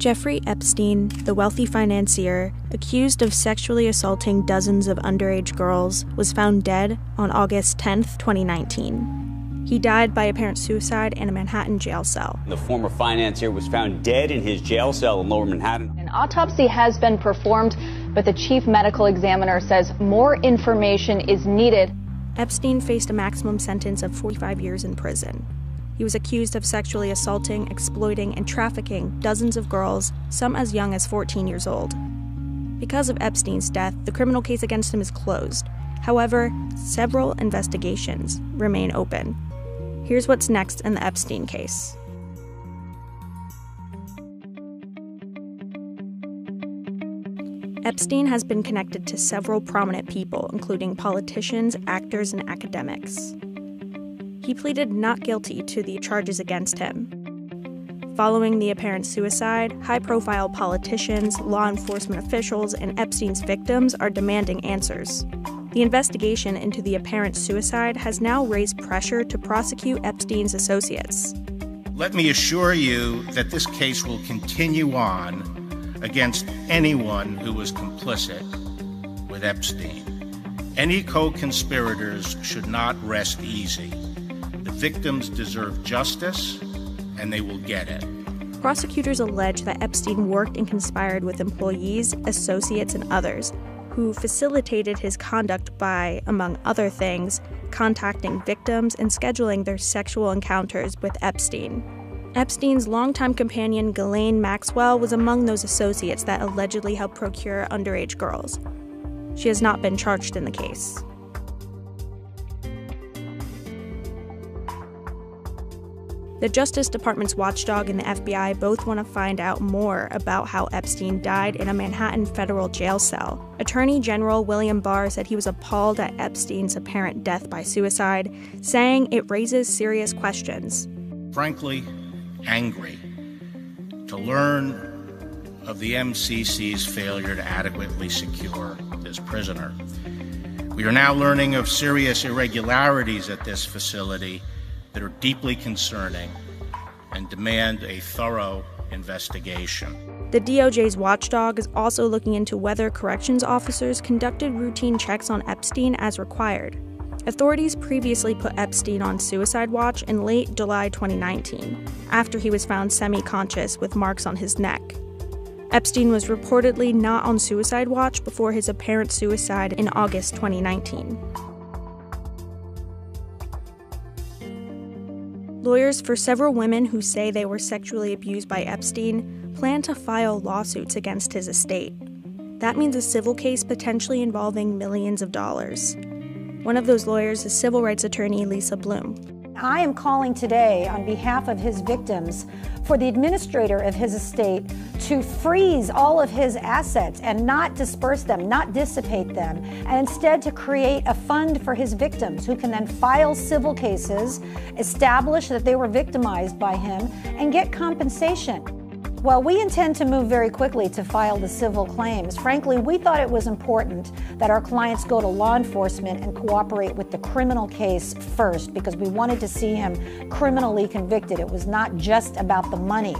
Jeffrey Epstein, the wealthy financier, accused of sexually assaulting dozens of underage girls, was found dead on August 10, 2019. He died by apparent suicide in a Manhattan jail cell. The former financier was found dead in his jail cell in Lower Manhattan. An autopsy has been performed, but the chief medical examiner says more information is needed. Epstein faced a maximum sentence of 45 years in prison. He was accused of sexually assaulting, exploiting, and trafficking dozens of girls, some as young as 14 years old. Because of Epstein's death, the criminal case against him is closed. However, several investigations remain open. Here's what's next in the Epstein case. Epstein has been connected to several prominent people, including politicians, actors, and academics. He pleaded not guilty to the charges against him. Following the apparent suicide, high-profile politicians, law enforcement officials, and Epstein's victims are demanding answers. The investigation into the apparent suicide has now raised pressure to prosecute Epstein's associates. Let me assure you that this case will continue on against anyone who was complicit with Epstein. Any co-conspirators should not rest easy. The victims deserve justice, and they will get it. Prosecutors allege that Epstein worked and conspired with employees, associates, and others who facilitated his conduct by, among other things, contacting victims and scheduling their sexual encounters with Epstein. Epstein's longtime companion, Ghislaine Maxwell, was among those associates that allegedly helped procure underage girls. She has not been charged in the case. The Justice Department's watchdog and the FBI both want to find out more about how Epstein died in a Manhattan federal jail cell. Attorney General William Barr said he was appalled at Epstein's apparent death by suicide, saying it raises serious questions. Frankly, angry to learn of the MCC's failure to adequately secure this prisoner. We are now learning of serious irregularities at this facility that are deeply concerning and demand a thorough investigation. The DOJ's watchdog is also looking into whether corrections officers conducted routine checks on Epstein as required. Authorities previously put Epstein on suicide watch in late July 2019, after he was found semi-conscious with marks on his neck. Epstein was reportedly not on suicide watch before his apparent suicide in August 2019. Lawyers for several women who say they were sexually abused by Epstein plan to file lawsuits against his estate. That means a civil case potentially involving millions of dollars. One of those lawyers is civil rights attorney Lisa Bloom. I am calling today on behalf of his victims for the administrator of his estate to freeze all of his assets and not disperse them, not dissipate them, and instead to create a fund for his victims who can then file civil cases, establish that they were victimized by him, and get compensation. Well, we intend to move very quickly to file the civil claims. Frankly, we thought it was important that our clients go to law enforcement and cooperate with the criminal case first because we wanted to see him criminally convicted. It was not just about the money.